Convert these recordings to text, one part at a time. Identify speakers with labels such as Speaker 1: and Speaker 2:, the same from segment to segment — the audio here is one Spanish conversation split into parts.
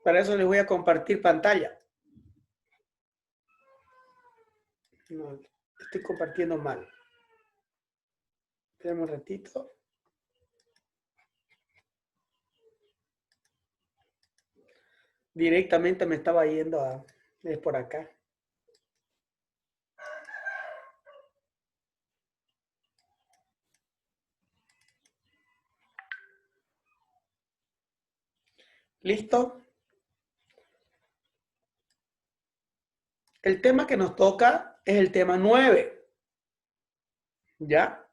Speaker 1: Para eso les voy a compartir pantalla. No, estoy compartiendo mal. Espérame un ratito. Directamente me estaba yendo a... Es por acá. ¿Listo? El tema que nos toca es el tema 9. ¿Ya?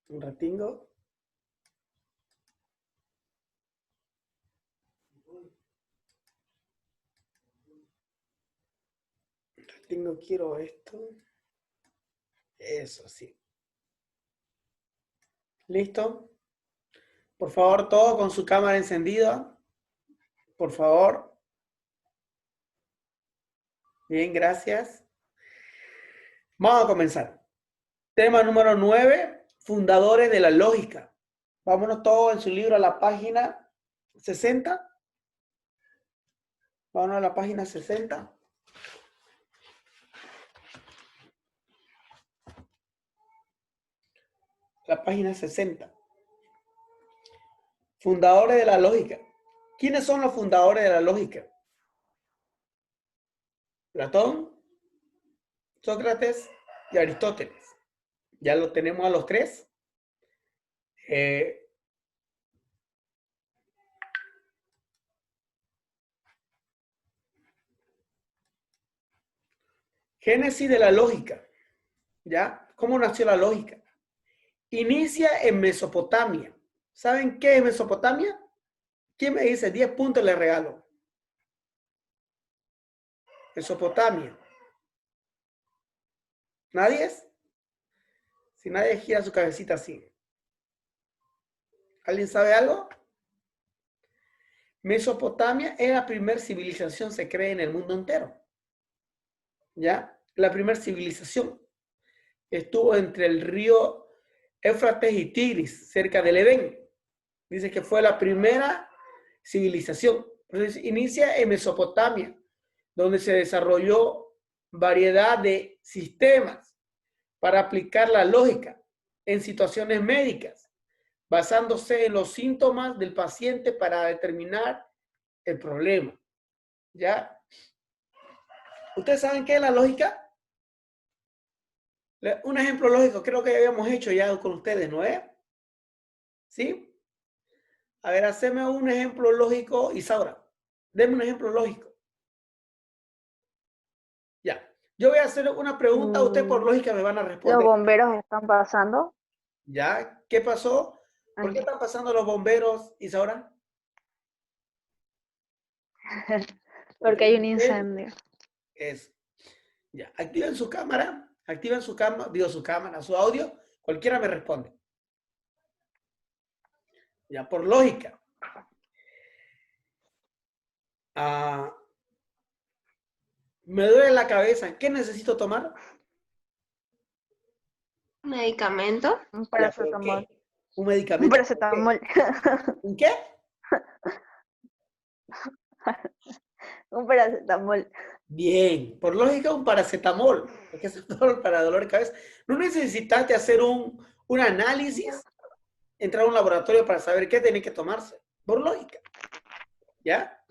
Speaker 1: Un ratingo. Un ratingo, quiero esto. Eso sí. ¿Listo? Por favor, todo con su cámara encendida. Por favor. Bien, gracias. Vamos a comenzar. Tema número 9, fundadores de la lógica. Vámonos todos en su libro a la página 60. Vámonos a la página 60. La página 60. Fundadores de la lógica. ¿Quiénes son los fundadores de la lógica? Platón, Sócrates y Aristóteles. Ya lo tenemos a los tres. Génesis de la lógica. ¿Ya? ¿Cómo nació la lógica? Inicia en Mesopotamia. ¿Saben qué es Mesopotamia? ¿Quién me dice? 10 puntos le regalo. Mesopotamia. ¿Nadie es? Si nadie gira su cabecita así. ¿Alguien sabe algo? Mesopotamia es la primera civilización, se cree, en el mundo entero. ¿Ya? La primera civilización estuvo entre el río Éufrates y Tigris, cerca del Edén. Dice que fue la primera civilización. Entonces, inicia en Mesopotamia, donde se desarrolló variedad de sistemas para aplicar la lógica en situaciones médicas, basándose en los síntomas del paciente para determinar el problema. ¿Ya? ¿Ustedes saben qué es la lógica? Un ejemplo lógico, creo que habíamos hecho ya con ustedes, ¿no es? ¿Sí? A ver, haceme un ejemplo lógico, Isaura. Deme un ejemplo lógico. Ya. Yo voy a hacer una pregunta, usted por lógica me van a
Speaker 2: Los
Speaker 1: responder.
Speaker 2: bomberos están pasando.
Speaker 1: ¿Ya? ¿Qué pasó? ¿Por qué están pasando los bomberos, Isaura?
Speaker 2: Porque hay un incendio.
Speaker 1: Eso. Ya. Activen su cámara, digo su cámara, su audio. Cualquiera me responde. Ya, por lógica. Me duele la cabeza. ¿Qué necesito tomar?
Speaker 3: ¿Medicamento?
Speaker 2: Un
Speaker 1: Ya, ¿pero
Speaker 2: paracetamol.
Speaker 1: qué? ¿Un
Speaker 2: Un
Speaker 1: medicamento?
Speaker 2: paracetamol.
Speaker 1: ¿Un qué?
Speaker 2: Un paracetamol.
Speaker 1: Bien, por lógica un paracetamol, porque es para dolor de cabeza. No necesitaste hacer un análisis, entrar a un laboratorio para saber qué tiene que tomarse, por lógica. ¿Ya?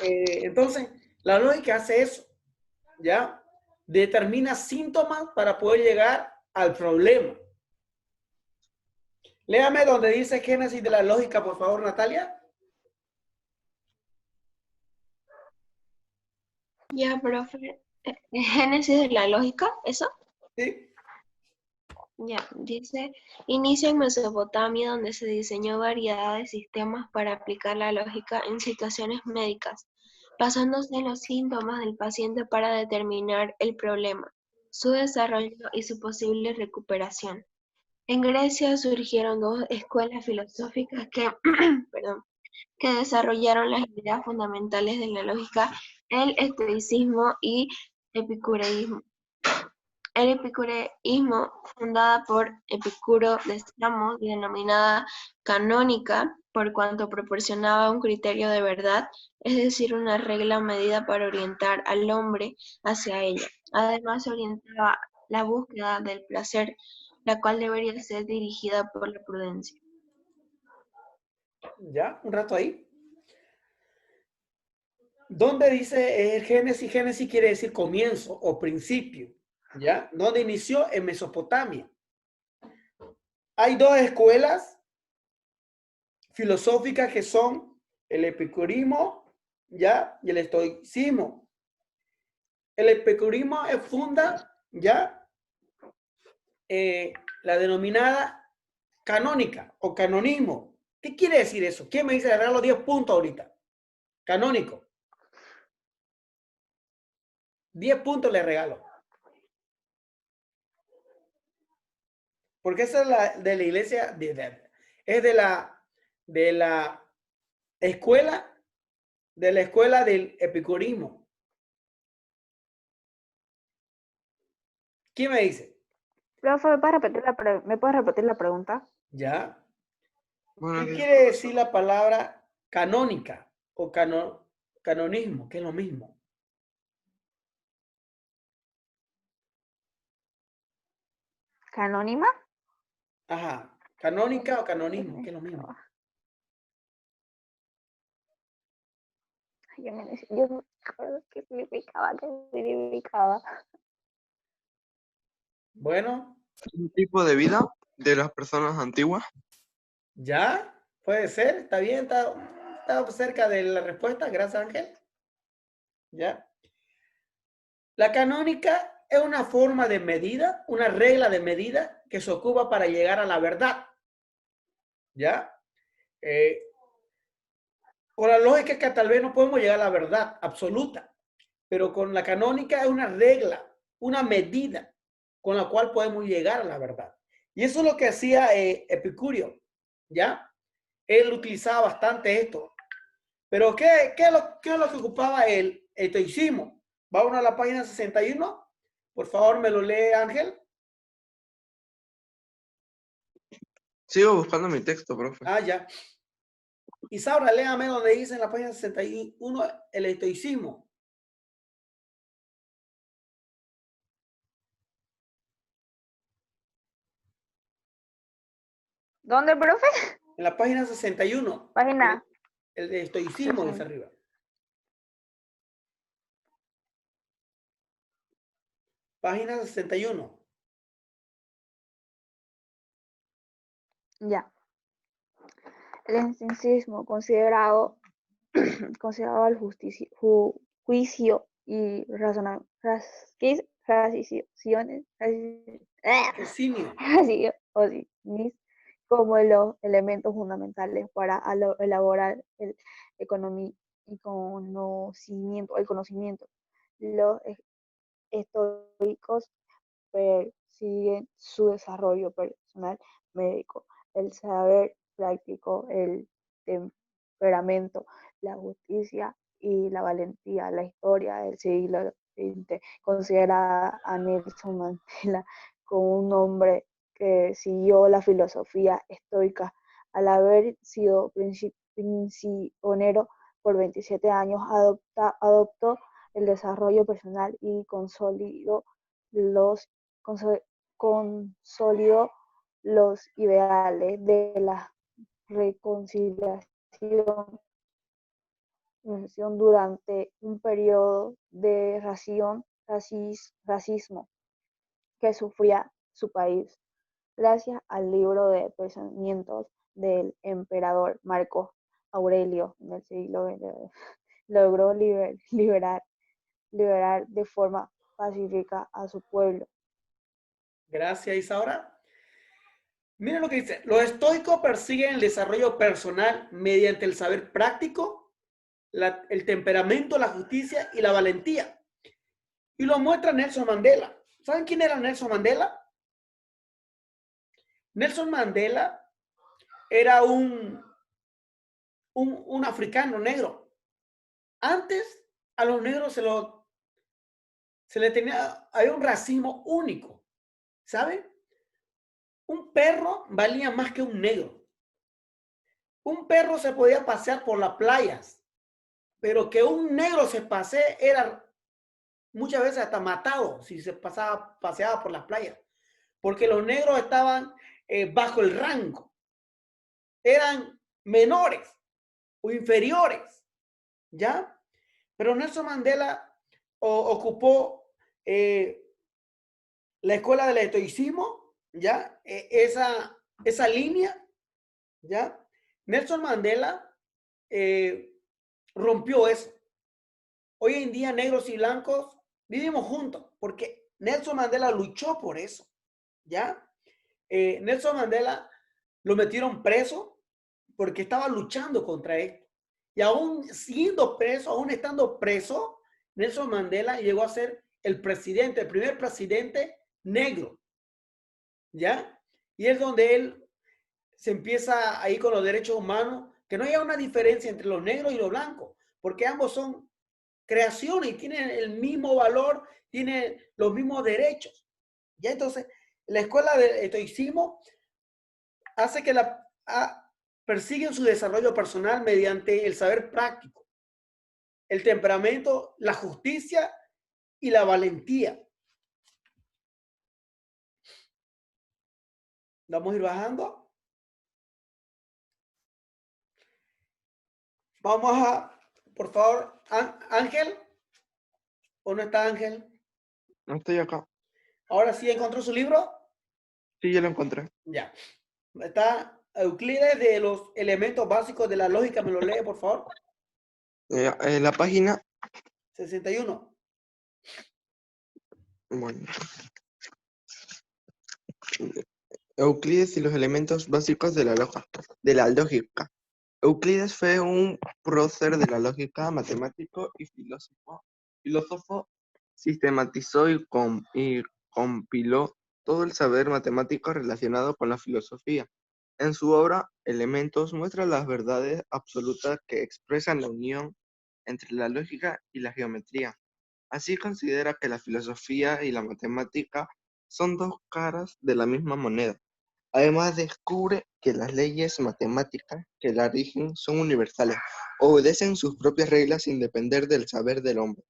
Speaker 1: Entonces, la lógica hace eso, ¿ya? Determina síntomas para poder llegar al problema. Léame donde dice génesis de la lógica, por favor, Natalia.
Speaker 3: Ya, profe. Génesis de la lógica, ¿eso?
Speaker 1: Sí.
Speaker 3: Ya, dice, inicia en Mesopotamia, donde se diseñó variedad de sistemas para aplicar la lógica en situaciones médicas, basándose en los síntomas del paciente para determinar el problema, su desarrollo y su posible recuperación. En Grecia surgieron dos escuelas filosóficas que, perdón, que desarrollaron las ideas fundamentales de la lógica, el estoicismo y epicureísmo. El epicureísmo, fundada por Epicuro de Samos y denominada canónica, por cuanto proporcionaba un criterio de verdad, es decir, una regla o medida para orientar al hombre hacia ella. Además, orientaba la búsqueda del placer, la cual debería ser dirigida por la prudencia.
Speaker 1: ¿Ya? Un rato ahí. ¿Dónde dice el Génesis? Génesis quiere decir comienzo o principio. ¿Ya? ¿Dónde inició? En Mesopotamia. Hay dos escuelas filosóficas que son el epicurismo, ¿ya? Y el estoicismo. El epicurismo funda, ¿ya? La denominada canónica o canonismo. ¿Qué quiere decir eso? ¿Quién me dice le regalo 10 puntos ahorita? Canónico. 10 puntos le regalo. Porque esa es de la iglesia, es de la escuela, del epicurismo. ¿Quién me dice?
Speaker 2: Profe, ¿me puedes repetir la pregunta?
Speaker 1: ¿Ya?
Speaker 4: Buenos
Speaker 1: ¿Qué
Speaker 4: días,
Speaker 1: quiere
Speaker 4: profesor.
Speaker 1: decir la palabra canónica o canonismo? Que es lo mismo.
Speaker 2: ¿Canónima?
Speaker 1: Ajá. Canónica o canonismo, que es lo mismo.
Speaker 2: Yo no me acuerdo qué significaba.
Speaker 1: Bueno,
Speaker 4: ¿Un tipo de vida de las personas antiguas?
Speaker 1: ya, puede ser, está bien, está cerca de la respuesta, gracias Ángel. Ya. La canónica es una forma de medida, una regla de medida que se ocupa para llegar a la verdad. ¿Ya? Con la lógica que tal vez no podemos llegar a la verdad absoluta, pero con la canónica es una regla, una medida con la cual podemos llegar a la verdad. Y eso es lo que hacía Epicurio, ¿ya? Él utilizaba bastante esto. Pero ¿qué es lo que ocupaba el estoicismo? Vamos a la página 61. Por favor, me lo lee Ángel.
Speaker 4: Sigo buscando mi texto, profe.
Speaker 1: Ah, ya. Isaura, léame donde dice en la página 61 el estoicismo.
Speaker 2: ¿Dónde, profe?
Speaker 1: En la página 61.
Speaker 2: Página
Speaker 1: El estoicismo dice
Speaker 2: 60.
Speaker 1: arriba. Página 61.
Speaker 2: Ya. El estoicismo considerado el juicio y
Speaker 1: Raciocinio.
Speaker 2: raciones como los elementos fundamentales para elaborar el conocimiento. Los estoicos persiguen su desarrollo personal médico, el saber práctico, el temperamento, la justicia y la valentía. La historia del siglo XX considera a Nelson Mandela como un hombre que siguió la filosofía estoica. Al haber sido prisionero por 27 años, adoptó el desarrollo personal y consolidó los ideales de la reconciliación durante un periodo de racismo que sufría su país. Gracias al libro de pensamientos del emperador Marco Aurelio del siglo XX, logró liberar de forma pacífica a su pueblo.
Speaker 1: Gracias, Isaura. Miren lo que dice. Los estoicos persiguen el desarrollo personal mediante el saber práctico, el temperamento, la justicia y la valentía. Y lo muestra Nelson Mandela. ¿Saben quién era Nelson Mandela? Nelson Mandela era un africano negro. Antes a los negros había un racismo único, ¿saben? Un perro valía más que un negro. Un perro se podía pasear por las playas, pero que un negro se pasee era muchas veces hasta matado si se paseaba por las playas, porque los negros estaban bajo el rango, eran menores o inferiores, ¿ya? Pero Nelson Mandela ocupó la escuela del estoicismo, ¿ya? Esa línea, ¿ya? Nelson Mandela rompió eso. Hoy en día negros y blancos vivimos juntos porque Nelson Mandela luchó por eso, ¿ya? Nelson Mandela lo metieron preso porque estaba luchando contra esto. Y aún siendo preso, aún estando preso, Nelson Mandela llegó a ser el presidente, el primer presidente negro, ¿ya? Y es donde él se empieza ahí con los derechos humanos, que no haya una diferencia entre los negros y los blancos, porque ambos son creaciones y tienen el mismo valor, tienen los mismos derechos. Ya entonces, la escuela de estoicismo hace que persiguen su desarrollo personal mediante el saber práctico, el temperamento, la justicia y la valentía. Vamos a ir bajando. Vamos a, por favor, Ángel. ¿O no está Ángel?
Speaker 4: No estoy acá.
Speaker 1: Ahora sí encontró su libro.
Speaker 4: Sí, ya lo encontré.
Speaker 1: Ya. Está Euclides de los elementos básicos de la lógica. ¿Me lo lee, por favor?
Speaker 4: La página,
Speaker 1: 61.
Speaker 4: bueno, Euclides y los elementos básicos de la lógica. Euclides fue un prócer de la lógica, matemático y filósofo. Sistematizó y compiló todo el saber matemático relacionado con la filosofía. En su obra, Elementos muestra las verdades absolutas que expresan la unión entre la lógica y la geometría. Así considera que la filosofía y la matemática son dos caras de la misma moneda. Además, descubre que las leyes matemáticas que la rigen son universales, obedecen sus propias reglas sin depender del saber del hombre.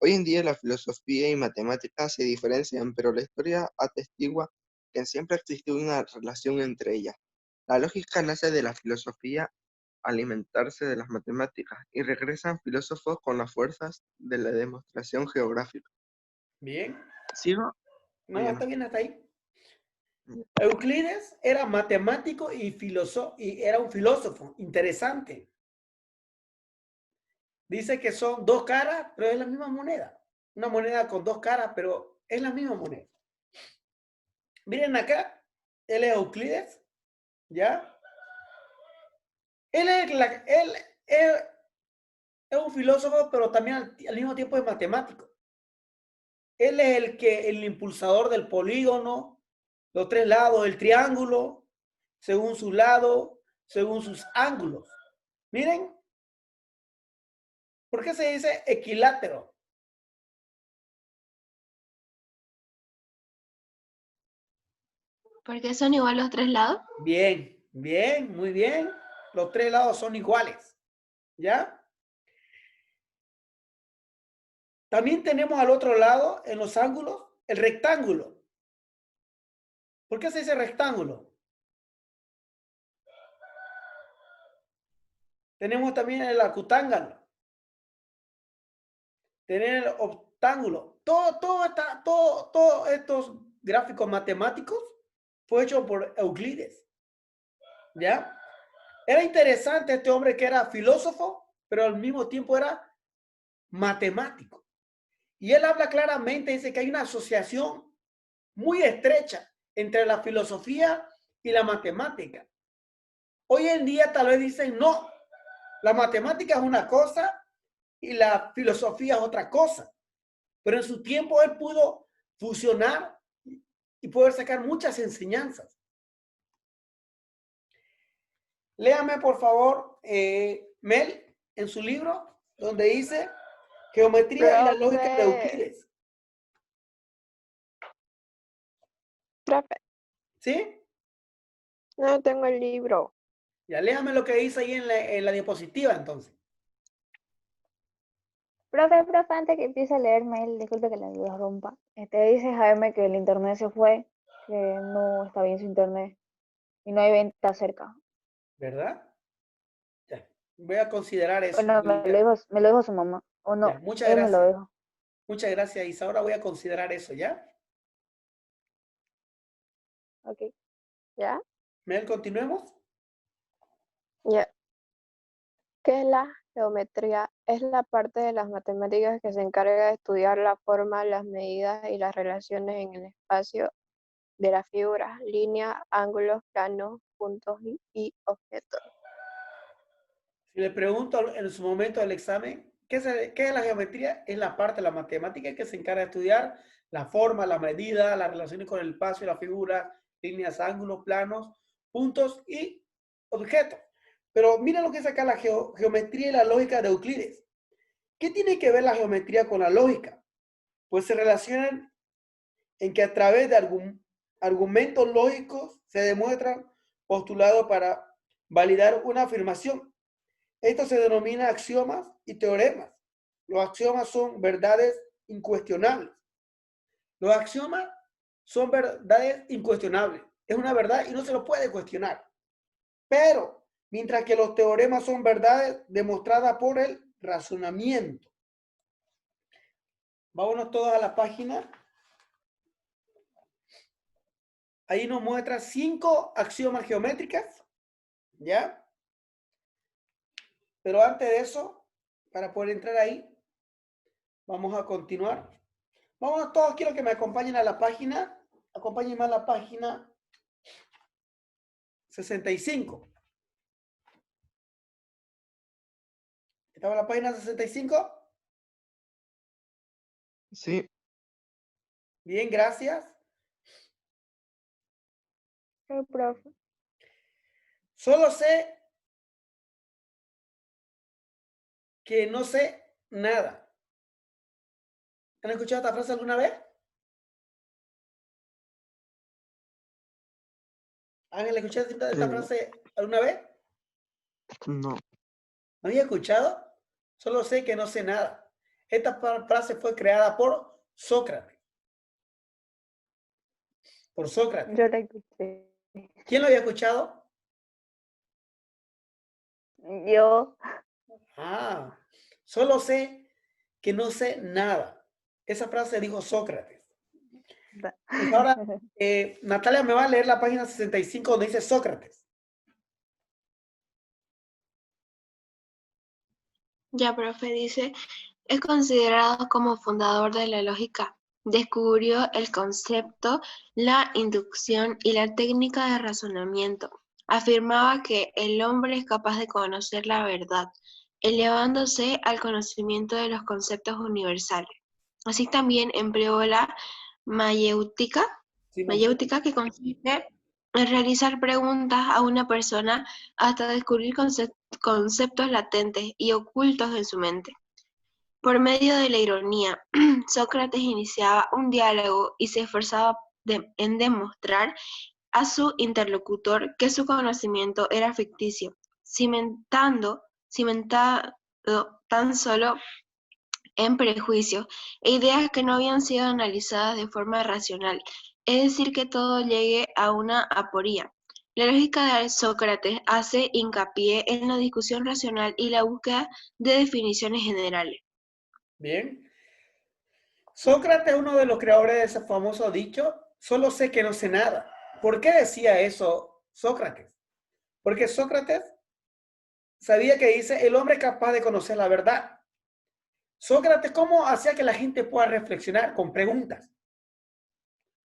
Speaker 4: Hoy en día la filosofía y matemáticas se diferencian, pero la historia atestigua que siempre existió una relación entre ellas. La lógica nace de la filosofía, alimentarse de las matemáticas, y regresan filósofos con las fuerzas de la demostración geográfica.
Speaker 1: Bien.
Speaker 4: ¿Sigo?
Speaker 1: No,
Speaker 4: Ya
Speaker 1: está
Speaker 4: no.
Speaker 1: bien hasta ahí. Euclides era matemático y era un filósofo. Interesante. Dice que son dos caras, pero es la misma moneda. Una moneda con dos caras, pero es la misma moneda. Miren acá, él es Euclides, ¿ya? Él es un filósofo, pero también al mismo tiempo es matemático. Él es el impulsador del polígono, los tres lados del triángulo, según su lado, según sus ángulos. Miren, ¿por qué se dice equilátero?
Speaker 3: ¿Por qué son igual los tres lados?
Speaker 1: Bien, bien, muy bien. Los tres lados son iguales, ¿ya? También tenemos al otro lado, en los ángulos, el rectángulo. ¿Por qué se dice rectángulo? Tenemos también el acutángalo. Tener el octángulo. Todos estos gráficos matemáticos fue hecho por Euclides. ¿Ya? Era interesante este hombre que era filósofo, pero al mismo tiempo era matemático. Y él habla claramente, dice que hay una asociación muy estrecha entre la filosofía y la matemática. Hoy en día tal vez dicen, no, la matemática es una cosa y la filosofía es otra cosa. Pero en su tiempo él pudo fusionar y poder sacar muchas enseñanzas. Léame, por favor, Mel, en su libro, donde dice Geometría y la lógica de
Speaker 2: Profe,
Speaker 1: Euclides.
Speaker 5: profe,
Speaker 1: ¿Sí?
Speaker 5: no tengo el libro.
Speaker 1: Ya léame lo que dice ahí en la diapositiva, entonces.
Speaker 2: Profe, antes que empiece a leerme, disculpe que le rompa. Dice Jaime que el internet se fue, que no está bien su internet y no hay venta cerca.
Speaker 1: ¿Verdad? Ya. Voy a considerar eso.
Speaker 2: Bueno, me lo dijo su mamá, o
Speaker 1: Ya,
Speaker 2: no,
Speaker 1: muchas
Speaker 2: él me lo
Speaker 1: gracias.
Speaker 2: dijo.
Speaker 1: Muchas gracias, Isa. Ahora voy a considerar eso, ¿ya?
Speaker 2: Ok.
Speaker 5: ¿Ya?
Speaker 1: Mel, continuemos.
Speaker 5: Ya. ¿Qué es la geometría? Es la parte de las matemáticas que se encarga de estudiar la forma, las medidas y las relaciones en el espacio de las figuras, líneas, ángulos, planos, puntos y objetos.
Speaker 1: Si le pregunto en su momento del examen, ¿qué es la geometría? Es la parte de la matemática que se encarga de estudiar la forma, la medida, las relaciones con el espacio, la figura, líneas, ángulos, planos, puntos y objetos. Pero mira lo que es acá la geometría y la lógica de Euclides. ¿Qué tiene que ver la geometría con la lógica? Pues se relacionan en que a través de argumentos lógicos se demuestran postulados para validar una afirmación. Esto se denomina axiomas y teoremas. Los axiomas son verdades incuestionables. Los axiomas son verdades incuestionables. Es una verdad y no se lo puede cuestionar. Pero, mientras que los teoremas son verdades demostradas por el razonamiento. Vámonos todos a la página. Ahí nos muestra 5 axiomas geométricas. ¿Ya? Pero antes de eso, para poder entrar ahí, vamos a continuar. Vámonos todos, quiero que me acompañen a la página. Acompáñenme a la página 65. ¿Estaba en la página 65?
Speaker 4: Sí,
Speaker 1: Bien, gracias.
Speaker 2: Sí, profe.
Speaker 1: Solo sé que no sé nada. ¿Han escuchado esta frase alguna vez? ¿Han escuchado esta frase alguna vez?
Speaker 4: no.
Speaker 1: ¿No había escuchado? Solo sé que no sé nada. Esta frase fue creada por Sócrates. Por Sócrates.
Speaker 2: Yo la escuché.
Speaker 1: ¿Quién lo había escuchado?
Speaker 2: Yo,
Speaker 1: Ah, solo sé que no sé nada. Esa frase dijo Sócrates. Pues ahora, Natalia me va a leer la página 65 donde dice Sócrates.
Speaker 3: Ya, profe, dice, es considerado como fundador de la lógica. Descubrió el concepto, la inducción y la técnica de razonamiento. Afirmaba que el hombre es capaz de conocer la verdad, elevándose al conocimiento de los conceptos universales. Así también empleó la mayéutica,
Speaker 1: Sí,
Speaker 3: que consiste en realizar preguntas a una persona hasta descubrir conceptos latentes y ocultos en su mente. Por medio de la ironía, Sócrates iniciaba un diálogo y se esforzaba en demostrar a su interlocutor que su conocimiento era ficticio, cimentado tan solo en prejuicios e ideas que no habían sido analizadas de forma racional, es decir, que todo llegue a una aporía. La lógica de Sócrates hace hincapié en la discusión racional y la búsqueda de definiciones generales.
Speaker 1: bien. Sócrates es uno de los creadores de ese famoso dicho, solo sé que no sé nada. ¿Por qué decía eso Sócrates? Porque Sócrates sabía que dice, el hombre es capaz de conocer la verdad. Sócrates, ¿cómo hacía que la gente pueda reflexionar? Con preguntas.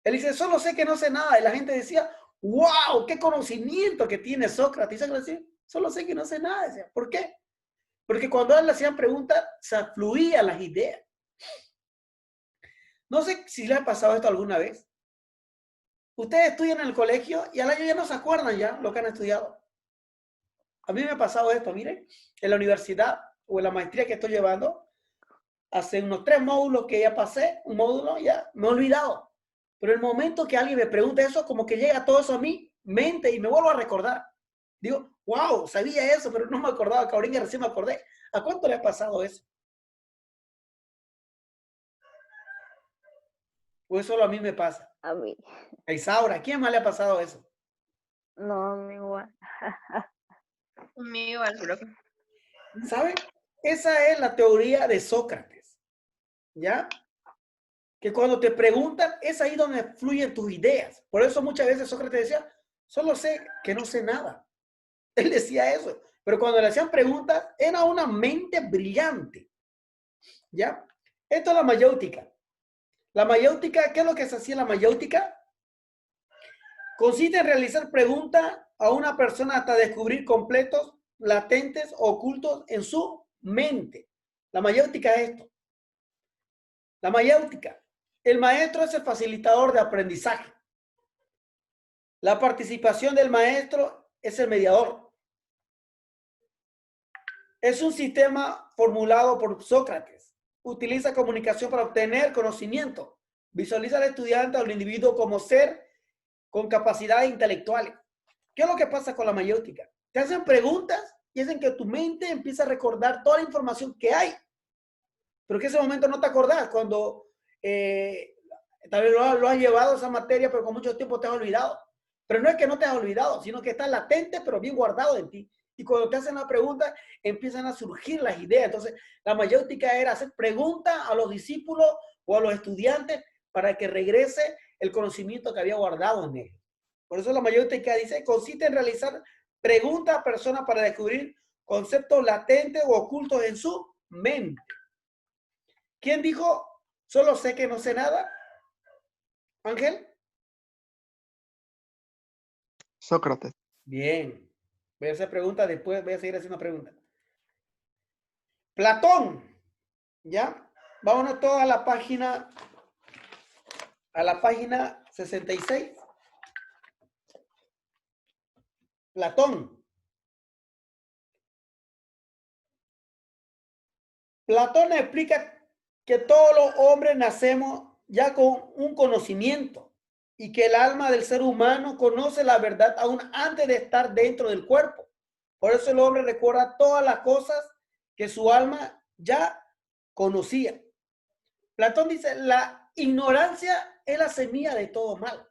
Speaker 1: Él dice, solo sé que no sé nada. Y la gente decía, wow, qué conocimiento que tiene Sócrates. Y Sócrates decía, solo sé que no sé nada. Decía, ¿por qué? Porque cuando a él le hacían preguntas, se fluían las ideas. No sé si le ha pasado esto alguna vez. Ustedes estudian en el colegio y al año ya no se acuerdan ya lo que han estudiado. A mí me ha pasado esto, miren, en la universidad o en la maestría que estoy llevando, hace unos 3 módulos que ya pasé, un módulo ya me he olvidado. Pero el momento que alguien me pregunta eso, como que llega todo eso a mi mente y me vuelvo a recordar. Digo, wow, sabía eso, pero no me acordaba, que ahorita recién me acordé. ¿A cuánto le ha pasado eso? Pues solo a mí me pasa.
Speaker 2: A mí.
Speaker 1: A Isaura, ¿a quién más le ha pasado eso?
Speaker 2: No, a mí igual.
Speaker 3: Conmigo igual, profe.
Speaker 1: ¿Saben? Esa es la teoría de Sócrates, ¿ya? Que cuando te preguntan, es ahí donde fluyen tus ideas. Por eso muchas veces Sócrates decía, solo sé que no sé nada. Él decía eso. Pero cuando le hacían preguntas, era una mente brillante, ¿ya? Esto es la mayéutica. La mayéutica, ¿qué es lo que se hacía en la mayéutica? Consiste en realizar preguntas a una persona hasta descubrir completos, latentes, ocultos en su mente. La mayéutica es esto. La mayéutica. El maestro es el facilitador de aprendizaje. La participación del maestro es el mediador. Es un sistema formulado por Sócrates. Utiliza comunicación para obtener conocimiento. Visualiza al estudiante o al individuo como ser con capacidades intelectuales. ¿Qué es lo que pasa con la mayéutica? Te hacen preguntas y hacen que tu mente empiece a recordar toda la información que hay. Pero que ese momento no te acordás cuando tal vez lo has llevado esa materia, pero con mucho tiempo te has olvidado. Pero no es que no te has olvidado, sino que está latente, pero bien guardado en ti. Y cuando te hacen la pregunta, empiezan a surgir las ideas. Entonces, la mayéutica era hacer preguntas a los discípulos o a los estudiantes para que regrese el conocimiento que había guardado en ellos. Por eso la mayéutica dice, consiste en realizar preguntas a personas para descubrir conceptos latentes o ocultos en su mente. ¿Quién dijo, solo sé que no sé nada? Ángel.
Speaker 4: Sócrates.
Speaker 1: Bien. Voy a hacer preguntas, después voy a seguir haciendo preguntas. Platón. ¿Ya? Vámonos todos a la página 66. Platón. Platón explica que todos los hombres nacemos ya con un conocimiento y que el alma del ser humano conoce la verdad aún antes de estar dentro del cuerpo. Por eso el hombre recuerda todas las cosas que su alma ya conocía. Platón dice, la ignorancia es la semilla de todo mal.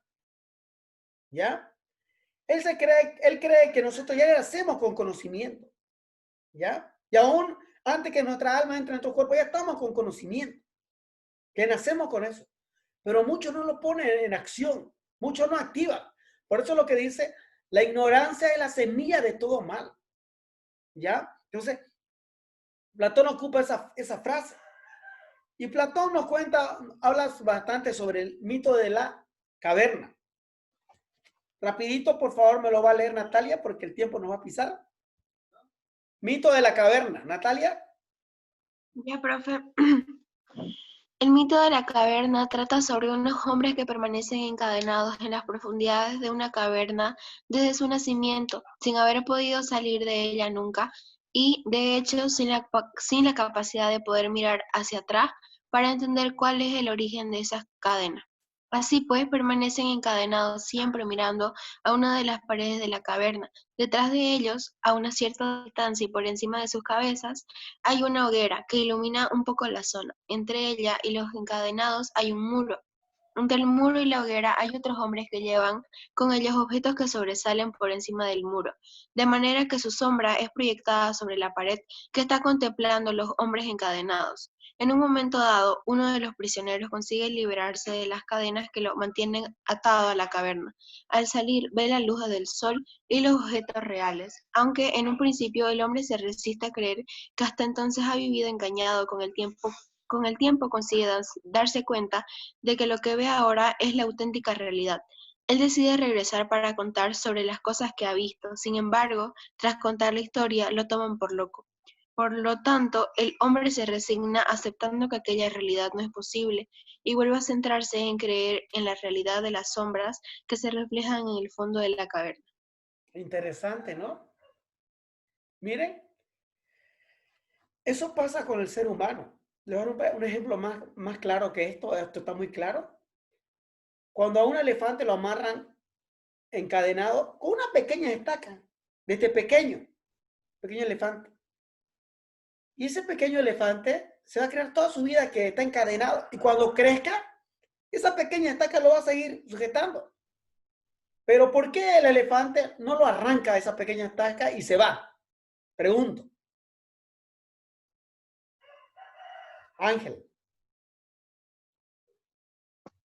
Speaker 1: ¿Ya? Él cree que nosotros ya nacemos con conocimiento. ¿Ya? Y aún antes que nuestra alma entre en nuestro cuerpo, ya estamos con conocimiento. Que nacemos con eso. Pero muchos no lo ponen en acción. Muchos no activan. Por eso lo que dice, la ignorancia es la semilla de todo mal. ¿Ya? Entonces, Platón ocupa esa frase. Y Platón nos cuenta, habla bastante sobre el mito de la caverna. Rapidito, por favor, me lo va a leer Natalia porque el tiempo nos va a pisar. Mito de la caverna. Natalia.
Speaker 3: Ya, profe. El mito de la caverna trata sobre unos hombres que permanecen encadenados en las profundidades de una caverna desde su nacimiento, sin haber podido salir de ella nunca, y de hecho sin la capacidad de poder mirar hacia atrás para entender cuál es el origen de esas cadenas. Así pues, permanecen encadenados siempre mirando a una de las paredes de la caverna. Detrás de ellos, a una cierta distancia y por encima de sus cabezas, hay una hoguera que ilumina un poco la zona. Entre ella y los encadenados hay un muro. Entre el muro y la hoguera hay otros hombres que llevan con ellos objetos que sobresalen por encima del muro, de manera que su sombra es proyectada sobre la pared que está contemplando los hombres encadenados. En un momento dado, uno de los prisioneros consigue liberarse de las cadenas que lo mantienen atado a la caverna. Al salir, ve la luz del sol y los objetos reales, aunque en un principio el hombre se resiste a creer que hasta entonces ha vivido engañado con el tiempo consigue darse cuenta de que lo que ve ahora es la auténtica realidad. Él decide regresar para contar sobre las cosas que ha visto. Sin embargo, tras contar la historia, lo toman por loco. Por lo tanto, el hombre se resigna aceptando que aquella realidad no es posible y vuelve a centrarse en creer en la realidad de las sombras que se reflejan en el fondo de la caverna.
Speaker 1: Interesante, ¿no? Miren, eso pasa con el ser humano. Le voy a dar un ejemplo más claro que esto. Esto está muy claro. Cuando a un elefante lo amarran encadenado con una pequeña estaca, de este pequeño elefante. Y ese pequeño elefante se va a crear toda su vida que está encadenado. Y cuando crezca, esa pequeña estaca lo va a seguir sujetando. Pero ¿por qué el elefante no lo arranca de esa pequeña estaca y se va? Pregunto. Ángel,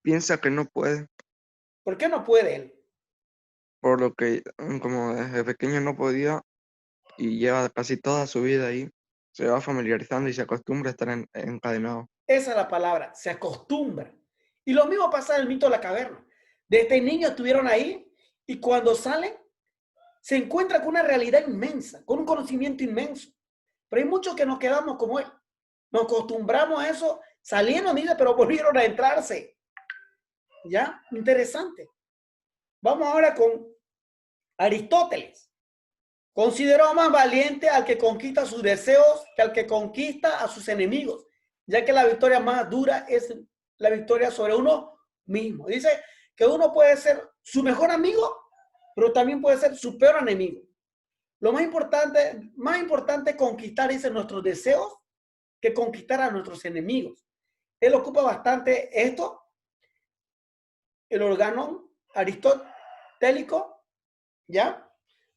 Speaker 4: Piensa que no puede,
Speaker 1: ¿por qué no puede él?
Speaker 4: por lo que como desde pequeño no podía y lleva casi toda su vida ahí, se va familiarizando y se acostumbra a estar encadenado.
Speaker 1: Esa es la palabra, se acostumbra. Y lo mismo pasa en el mito de la caverna. Desde niños estuvieron ahí y cuando salen se encuentran con una realidad inmensa, con un conocimiento inmenso. Pero hay muchos que nos quedamos como él. Nos acostumbramos a eso, salieron, mira, pero volvieron a entrarse. ¿Ya? Interesante. Vamos ahora con Aristóteles. Consideró más valiente al que conquista sus deseos que al que conquista a sus enemigos, ya que la victoria más dura es la victoria sobre uno mismo. Dice que uno puede ser su mejor amigo, pero también puede ser su peor enemigo. Lo más importante es conquistar, dice, nuestros deseos que conquistar a nuestros enemigos. Él ocupa bastante esto, el órgano aristotélico, ¿ya?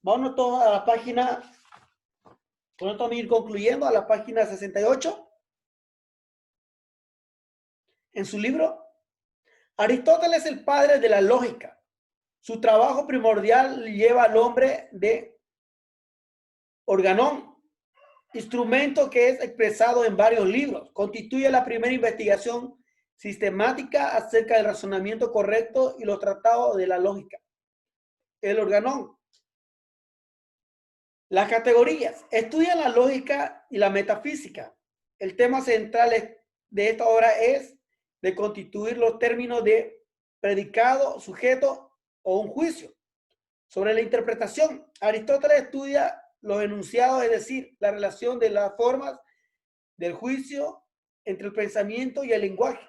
Speaker 1: Vamos todos a la página, con esto vamos a ir concluyendo, a la página 68. En su libro, Aristóteles es el padre de la lógica. Su trabajo primordial lleva al hombre de organón, instrumento que es expresado en varios libros. Constituye la primera investigación sistemática acerca del razonamiento correcto y los tratados de la lógica. El organón. Las categorías. Estudia la lógica y la metafísica. El tema central de esta obra es de constituir los términos de predicado, sujeto o un juicio. Sobre la interpretación, Aristóteles estudia los enunciados, es decir, la relación de las formas del juicio entre el pensamiento y el lenguaje.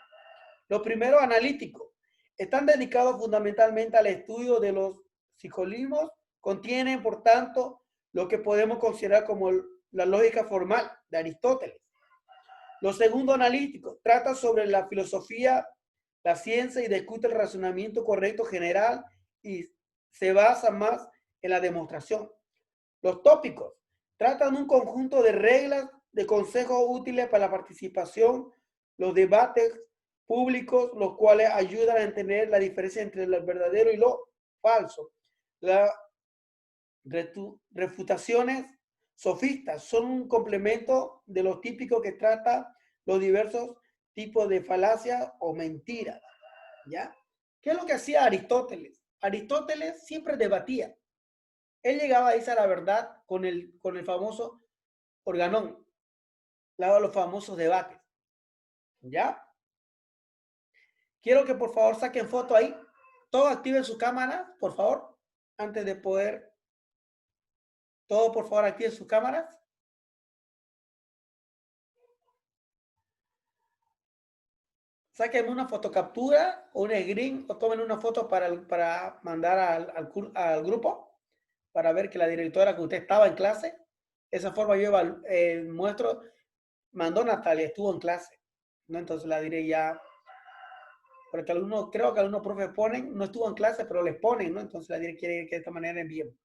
Speaker 1: Los primeros analíticos están dedicados fundamentalmente al estudio de los psicolismos, contienen, por tanto, lo que podemos considerar como la lógica formal de Aristóteles. Los segundos analíticos tratan sobre la filosofía, la ciencia y discute el razonamiento correcto general y se basa más en la demostración. Los tópicos tratan un conjunto de reglas, de consejos útiles para la participación, los debates públicos, los cuales ayudan a entender la diferencia entre lo verdadero y lo falso. Las refutaciones sofistas son un complemento de los típicos que trata los diversos tipos de falacias o mentiras. ¿Ya? ¿Qué es lo que hacía Aristóteles? Aristóteles siempre debatía. Él llegaba a decir la verdad con el famoso organón, daba los famosos debates. ¿Ya? Quiero que por favor saquen foto ahí. Todos activen su cámara, por favor, antes de poder. Todos por favor activen sus cámaras. Saquen una fotocaptura o un screen o tomen una foto para mandar al grupo para ver que la directora que usted estaba en clase. Esa forma yo muestro, mandó Natalia, estuvo en clase, ¿no? Entonces la diré ya, porque algunos, creo que algunos profes ponen, no estuvo en clase, pero les ponen, ¿no? Entonces la diré quiere que de esta manera envíen.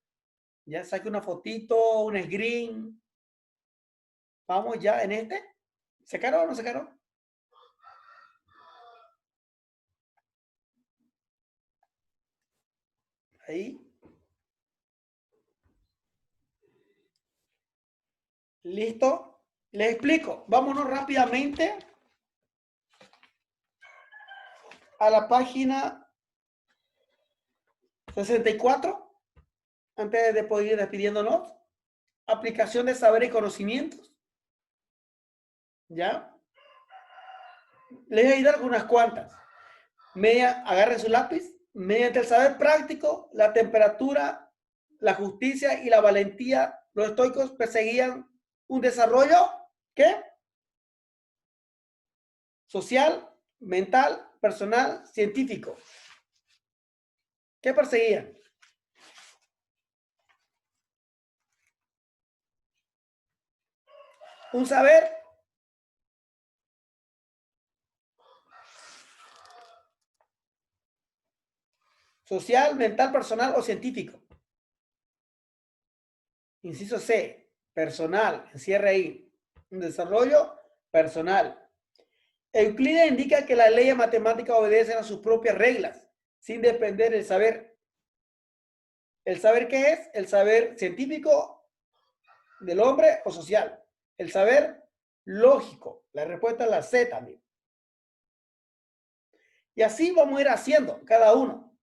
Speaker 1: Ya saque una fotito, un screen. Vamos ya en este. ¿Sacaron o no sacaron? Ahí. ¿Listo? Les explico. Vámonos rápidamente a la página 64, antes de poder ir despidiéndonos. Aplicación de saber y conocimientos. ¿Ya? Les voy a dar unas cuantas. Agarren su lápiz. Mediante el saber práctico, la temperatura, la justicia y la valentía, los estoicos perseguían un desarrollo, ¿qué? Social, mental, personal, científico. ¿Qué perseguían? Un saber social, mental, personal o científico. Inciso C, personal, encierre ahí. Un desarrollo personal. Euclides indica que las leyes matemáticas obedecen a sus propias reglas, sin depender del saber. ¿El saber qué es? El saber científico del hombre o social. El saber lógico. La respuesta es la C también. Y así vamos a ir haciendo cada uno.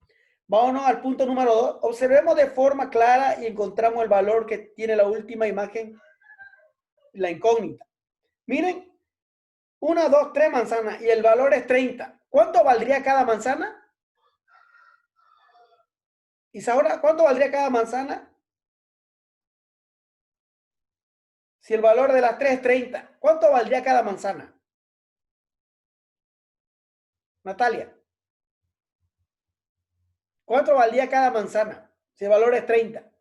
Speaker 1: Vámonos al punto número 2. Observemos de forma clara y encontramos el valor que tiene la última imagen, la incógnita. Miren, 1, 2, 3 manzanas y el valor es 30. ¿Cuánto valdría cada manzana? Isaura, ¿cuánto valdría cada manzana? Si el valor de las 3 es 30, ¿cuánto valdría cada manzana? Natalia, ¿cuánto valdría cada manzana? Si el valor es 30.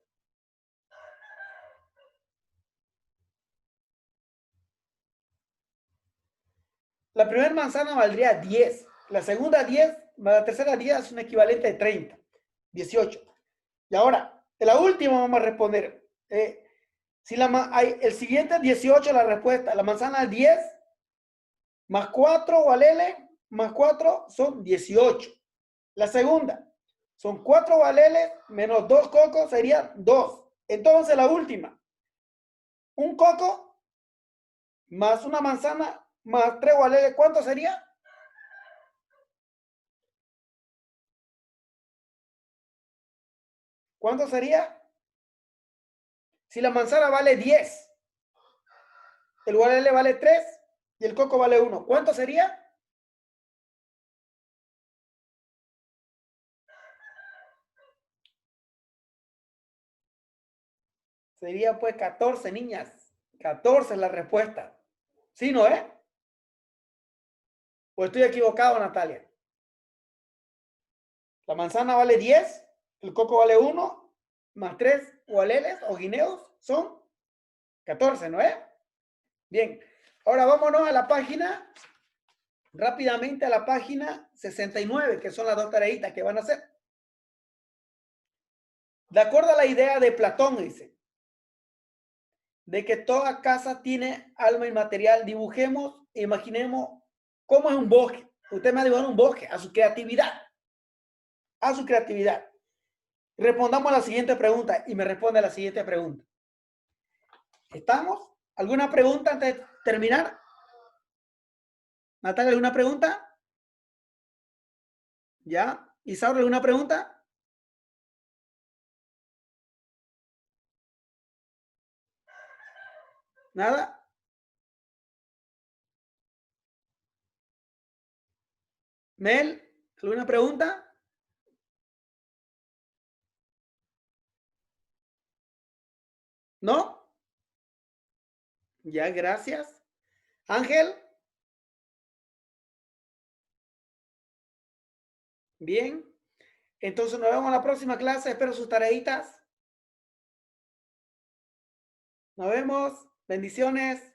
Speaker 1: La primera manzana valdría 10. La segunda 10, la tercera 10 es un equivalente de 30. 18. Y ahora, en la última vamos a responder. Si el siguiente es 18, la respuesta. La manzana es 10, más 4, valeles, más 4 son 18. La segunda, son 4 valeles menos 2 cocos, serían 2. Entonces la última, un coco más una manzana más 3 valeles, ¿cuánto sería? ¿Cuánto sería? Si la manzana vale 10, el valele vale 3 y el coco vale 1, ¿cuánto sería? Sería pues 14, niñas. 14 es la respuesta. ¿Sí, no es? ¿O estoy equivocado, Natalia? La manzana vale 10, el coco vale 1, más 3 gualeles o guineos son 14, ¿no es? Bien, ahora vámonos a la página, rápidamente a la página 69, que son las dos tareitas que van a hacer. De acuerdo a la idea de Platón, dice, de que toda casa tiene alma inmaterial, dibujemos e imaginemos cómo es un bosque. Usted me ha dibujado un bosque, a su creatividad. A su creatividad. Respondamos a la siguiente pregunta y me responde a la siguiente pregunta. ¿Estamos? ¿Alguna pregunta antes de terminar? Natalia, ¿alguna pregunta? ¿Ya? Isaura, ¿alguna pregunta? ¿Nada? Mel, ¿alguna pregunta? ¿No? Ya, gracias. Ángel. Bien. Entonces nos vemos en la próxima clase. Espero sus tareitas. Nos vemos. Bendiciones.